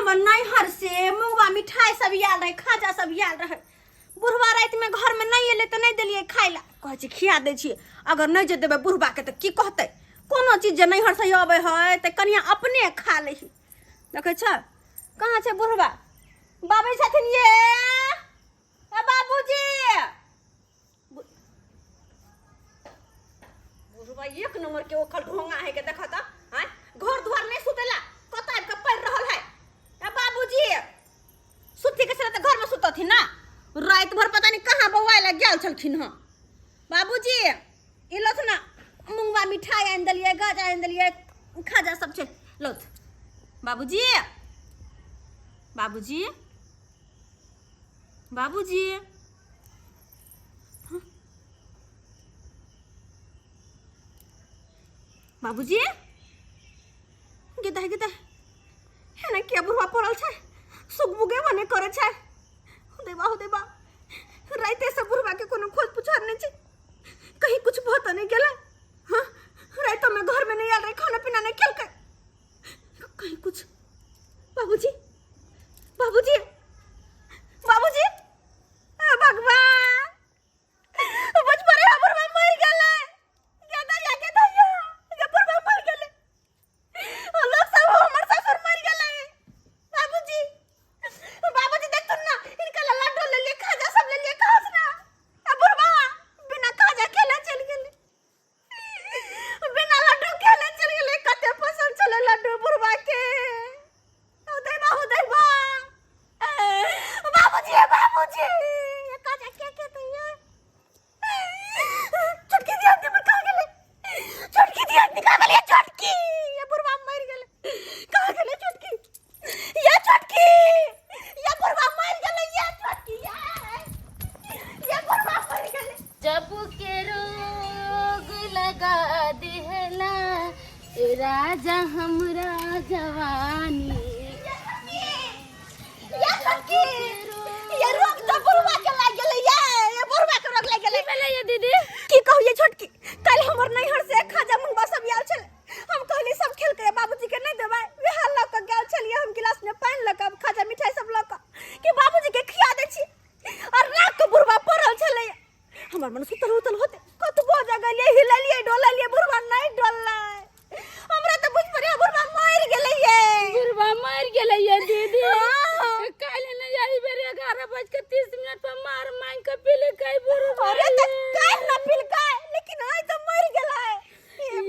हमर नैहर से मुंगवा मिठाई सब याद रहे, खाजा सब याद रहे। बुढ़वा रात में घर में नहीं एले तो नहीं दिलिए खाई ला, कहे छी खिया दे छी। अगर नहीं जे देबे बुढ़वा के तो की कहते, कोनो चीज जे नैहर से आवे है तो कनिया अपने खा ले। देखे छ कहाँ छे बुढ़वा, बाबू छथिन ये बाबूजी। बुढ़वा एक नंबर के ओखल ढोंगा है के देखा था, हैं घर द्वार नहीं सुतेला, कता के पड़ रहल है। ए बाबूजी सुती के सरे घर में सुतत थी ना, रात भर पता नहीं कहाँ बौआ लग गेल छलखिन। हां बाबूजी इलथ ना मुंगवा मिठाई आन दलिए, गाजा आन दलिए, खाजा सब छे लथ। बाबूजी बाबूजी बाबूजी बाबूजी गेदा गेदा है ना क्या बुढ़वा पड़ल छे, सुगमुगे बने करे छे। हो देबा राइते से बुढ़वा के कोनो खोज पुछार नहीं छे, कहीं कुछ बहुत नहीं गेला। हां रात में घर में नहीं आल रहे, खाना पीना नहीं खेल के कहीं कुछ। बाबूजी बाबूजी बाबूजी भगवान बुझ पड़े बुढ़वा मर गेले। गेदा ये बुढ़वा मर गेले, लोग सब हमर ससुर मर गेले। बाबूजी बाबूजी देख तुम ना, इनका लड्डू ले लिए, खाजा सब ले लिए, कहां से ना बुढ़वा बिना खाजा खेले चल गेले, बिना लड्डू खेले चल गेले। कते पसंद चले लड्डू बुढ़वा के। हो देबा बाबूजी ये खाजा के तो ये छटकी दी आदमी कहां गेले, छटकी दी आदमी कहां गेले, छटकी ये बुढ़वा मर गेले, कहां गेले छटकी, ये छटकी ये बुढ़वा मर गेले, ये छटकी ये बुढ़वा मर गेले। जब के रोग लगा दिहला राजा हमरा जवानी, ये रोग तो बुढ़वा के लग गेले, ये बुढ़वा के रोग लग गेले। पहले ये दीदी की कहू ये छोटकी, कल हमर नैहर से खाजा मुंगवा सब आल छले, हम कहली सब खेल के बाबूजी के नहीं देबा, वे हल्ला क गेल छलिए। हम गिलास में पानी लगा खाजा मिठाई सब लगा कि बाबूजी के खिया दे छी, और रात को बुढ़वा पड़ल छले। हमर मन सुतल उतल होते कतबो जगह लिए हिललिए डोललिए, बुढ़वा नहीं डोलले। हमरा तो बुझ पड़े बुढ़वा मर गेले, ये बुढ़वा मर गेले ये दीदी। काल न यही बेर 11:30 पर मार मांग के पीले कई बुढ़वा। अरे त काहे न पिल काहे, लेकिन आई तो मर गेला है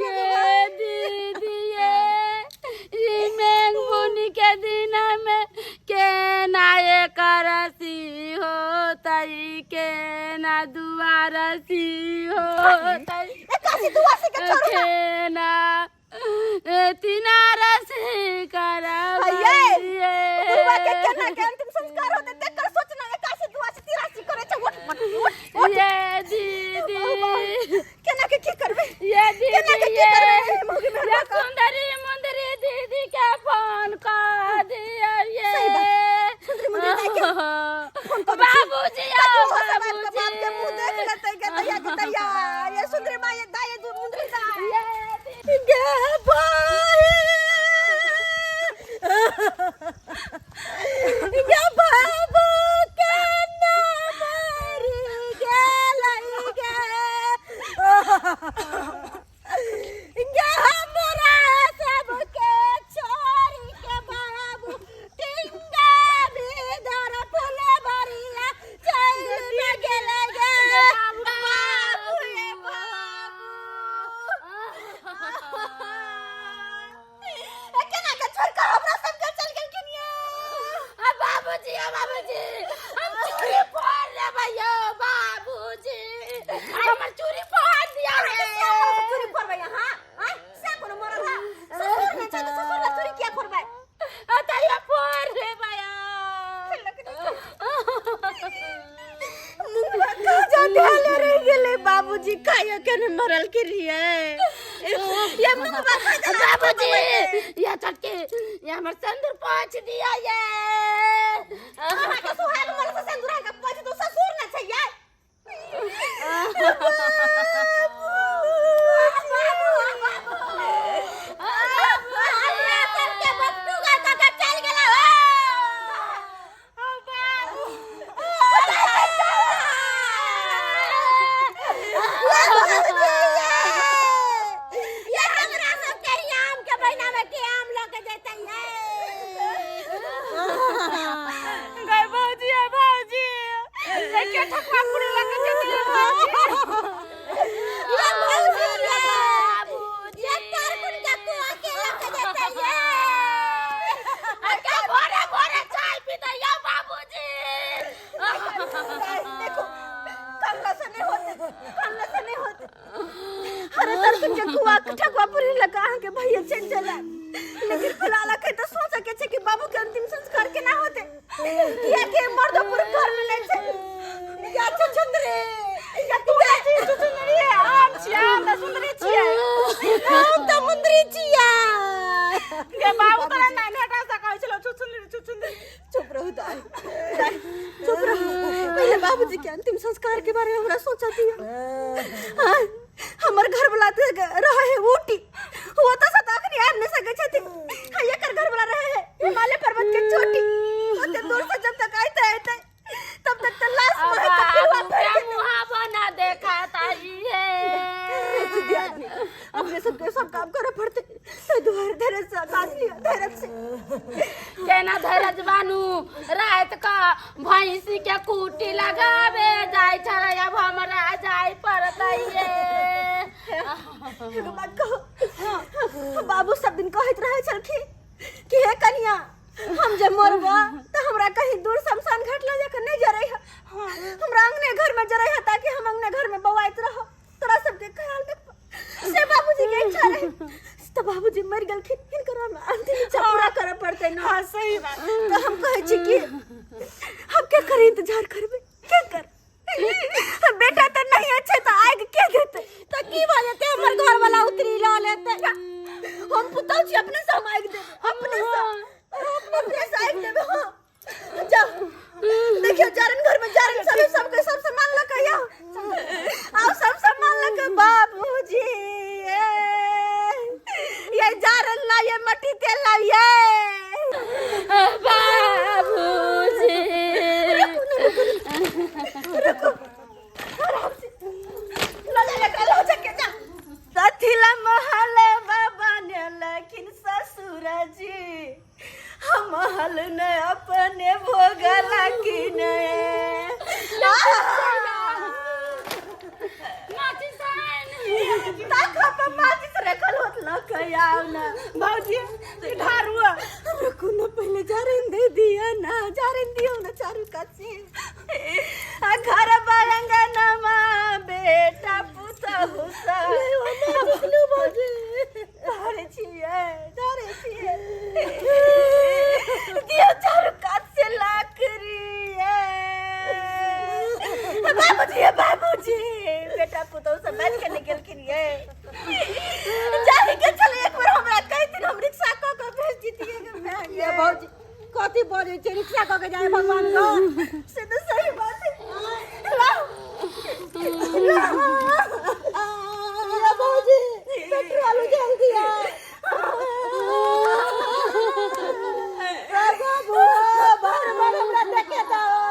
ये दीदी। ये मैंगुनी के दिन में के ना एक रसी होतई, के ना दुआरसी होतई, काशी दुआ से के छोड़ के ना तीना रसी करा। बुढ़वा के केना के अंतिम संस्कार होते देख कर सोचना, काशी दुआ से 83 करे छ। उठ ये दीदी केना के की करबे, ये दीदी केना के की करबे मौगी में ये सुंदरी दीदी के फोन कर दिया। ये सही बात, सुंदरी मुंदरी के फोन कर बाबूजी बाप के मुंह देख लेते के दैया के दैया, ये सुंदरी मां ये दाई दूध मुंदरी दा गे भाई गे बाबू के नाम मर गेलै गे हमरा सबके छोड़ी के बाबू टिंगा भीतर फुलबरिया चल गेलै गे बाबू रे बाबू। केना के छोड़ के हमरा सबके चल गेलखिन ये बाबूजी हम चूड़ी फोड़ लेबै यो बाबूजी, हमर चूड़ी फोड़ दिया रे। चूड़ी फोड़बै हां हां से कोनो मरल है ससुर ने चल ससुर ने चूड़ी किया फोड़बै, अतैया फोड़ लेबै। मुंगवा खाजा ढाले रह गेले बाबूजी, खायो के न मरल के लिए ये मुंगवा खाजा। बाबूजी ये चटके ये हमर संदूर पोंछ दिया ये। हमरा के सुहाग मर से संदूर के पोंछ दो, ससुर न छै ये। बाबू ठकवा पूरे लगे जाते हैं ये बाबूजी बाबूजी ये तार कुन का कुआ के लगे जाते हैं क्या भोरे भोरे चाय पीते या बाबूजी देखो कल्ला से नहीं होते अरे तार कुन के कुआ ठकवा पूरे लगा के भैया चल चला लेकिन फिलहाल के तो सोच सके छे कि बाबू के अंतिम संस्कार के ना होते किया के मर्दपुर घर में ले छे या छछंदरे या तू छछंदरी है हम छिया ना सुंदरी छिया हम तो मुंदरी छिया के बाबू तो ना नेटा से कहै छलो छछंदरी चुप रहो दाई चुप रहो पहले बाबूजी के अंतिम संस्कार के बारे में हमरा सोचा दिया हमर घर बुलाते रहे है ऊटी वो तो सताक नहीं आन न सके छथि ये कर घर बुला रहे है हिमालय पर्वत के चोटी ओते दूर से जब तक आते तब तक तो लाश में कपिलवा क्या मुहा बना देखा ताई है अपने सब काम करे पड़ते तो दुआर धैर्य से काज लिया धैर्य से केना धैर्य बानू रात का भैंसी के कुटी लगावे जाय छरे अब हमरा जाय पड़तैये एगो बात कहो बाबू सब दिन कहत रहे छलखिन कि हे कन्या हम जब मरबा तो हमरा कहीं दूर शमशान घाट ले जाकर नहीं जरई है हमरा अंगने घर में जरई है ताकि हम अंगने घर में बवाइत रहो तोरा सबके ख्याल देख से बाबूजी के इच्छा रहे तो बाबूजी मर गलखिन इनकर अंतिम इच्छा पूरा करे पड़ते ना हां सही बात तो हम कहै छी कि हम के करे इंतजार करबे के कर बेटा तो नहीं अच्छे तो आग के देते तो की बात है हमर घर वाला उतरी ला लेते हम पुतौ छी अपने से हम आग देबे अपने से आग देबे हां जाओ देखियो जारन घर में जारन सबके सब सामान लकइया आओ सब सामान लक बाबूजी ये जारन ला ये मट्टी तेल ला ये बाबूजी रुको लो जा के जा सथिला महल बाबा ने लेकिन ससुर जी हम महल ने अपने भोगला कि ने माची सान ताका पे माची से रखल होत लकयाव ना बाबूजी ढारुआ हमरा कोनो पहले जारन दे दिया ना जारन दियो ना चारू काची आ घर बांगना मा बेटा पुता हुसा बाबू बाबू धारे छिए दियो चारू काच से लाकरी बाबूजी बेटा पुतो से बैठ के निकल के लिए जाहि के चले एक बार हमरा कहि दिन हम रिक्शा क के भेज दीतिए के मैं ये बाबूजी कथि बोले छे रिक्शा क के जाए भगवान को से तो सही बात है लाओ ये बाबूजी पेट्रोल जल्दी आ बाबू बाहर हमरा देखे जाओ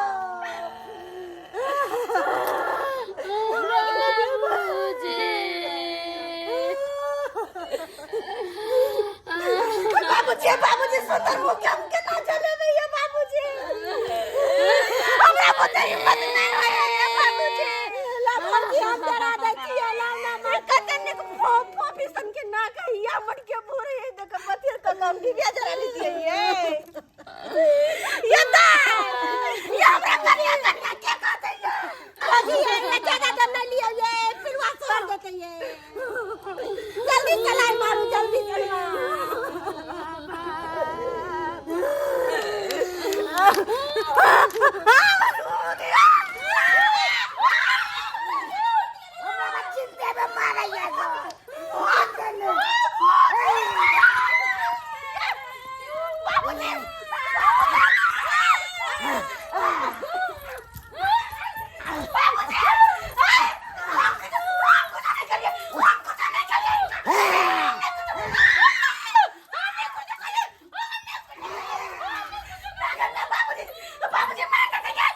बाबूजी सुंदर मुख हम के ना चले भैया बाबूजी हमरा को तो हिम्मत नहीं होय है बाबूजी ला बाबूजी हम डरा दे छिया ला ना मैं कतने को फोफी सन के ना कहिया मट के भोरे है देख पथिर का काम दिव्या जरा ली दिए ये दा ये हमरा करिया के क्या कहते हैं बाबूजी ये ना ज्यादा दम ना लियो ये फिर वापस कर देते ये जल्दी चलाए मारू जल्दी चला बाबूजी मार देंगे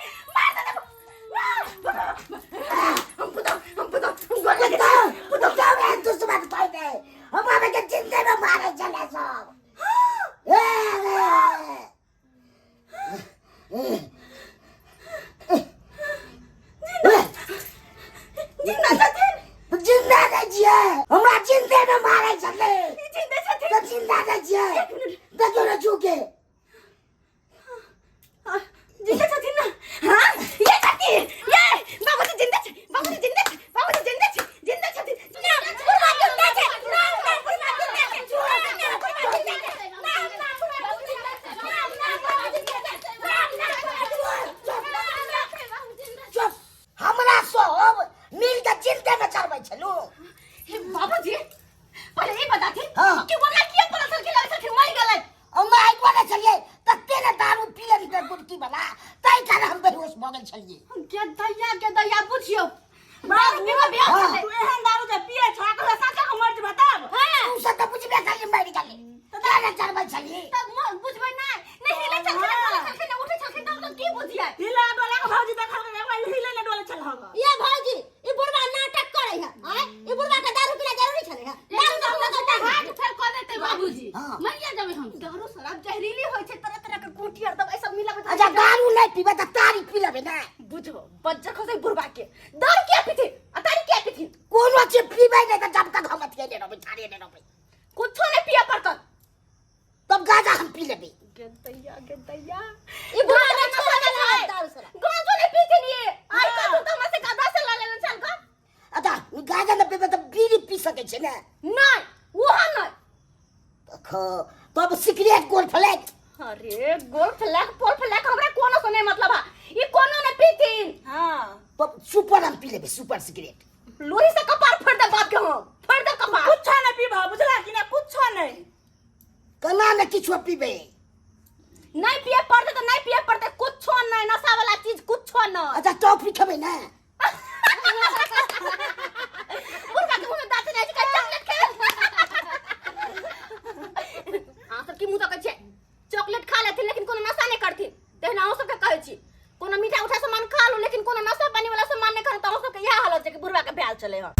छुट्टी बना तई कारण हम बेहोश भ गेल छलिए के दैया बुझियो दारू पी के बियाह कर ले तू एहन दारू जे पिए छ ओकरा साचा के मर्ज बताब तू सब तो बुझबे कर मेरी गले तो जाने चलबै छलिए तब बुझबै नहीं हिले चल के उठे चल के तब की बुझिया हिला डोला के भौजी देखल के एकबार हिले ने डोले चल होगा ये भौजी ई बुढ़वा नाटक करे है हैं ई बुढ़वा के दारू पीना जरूरी छले है हाथ फेर कर देते बाबूजी मरिया जाबे हम दारू शराब जहरीली होय छै तरह तरह के कुटी और दवाई सब मिलाबे अच्छा दारू नहीं पीबे त तारी पी लेबे ना बुझो बच्चा खसे बुढ़वा के दारू क्या पीथे आ तारी क्या पीथे कोनो चीज पीबे नहीं त जब तक हम अथिए ने रहबे छाड़िए ने रहबे कुछो नहीं पिया पड़त तब गाजा हम पी लेबे के दैया ई बुढ़वा ने नशा है दारू शराब गांव तो नहीं पीते नहीं आई का तू तो हमसे गदा से ला ले चल का अच्छा गाजा न पीबे त बीड़ी पी सके छै ना नहीं वो नहीं तब सिगरेट गोल फ्लैट अरे गोल फ्लैग पोल फ्लैग हमरा कोनो से नहीं मतलब है ई कोनो ने पीतीन हां तब सुपर हम पी लेबे सुपर सिगरेट लोही से कपार फोड़ दे बाप के हम फोड़ दे कपार कुछ नहीं पीबा बुझला कि ना कुछ नहीं कना न किछो पीबे नहीं पिए पड़ते तो नहीं पिए पड़ते कुछ नहीं नशा वाला चीज कुछ नहीं अच्छा टॉफी खबे ना उनका के मुंह में दांत नहीं का चॉकलेट खा हां सब की मुंह तक छै चॉकलेट खा लेथिन लेकिन कोनो नशा नहीं करथिन तेहना हम सब के कहै छी कोनो मीठा उठा सामान खा लो लेकिन कोनो नशा पानी वाला सामान नहीं करे तो हम सब के यह हालत छै कि बुढ़वा के ब्याल चले हो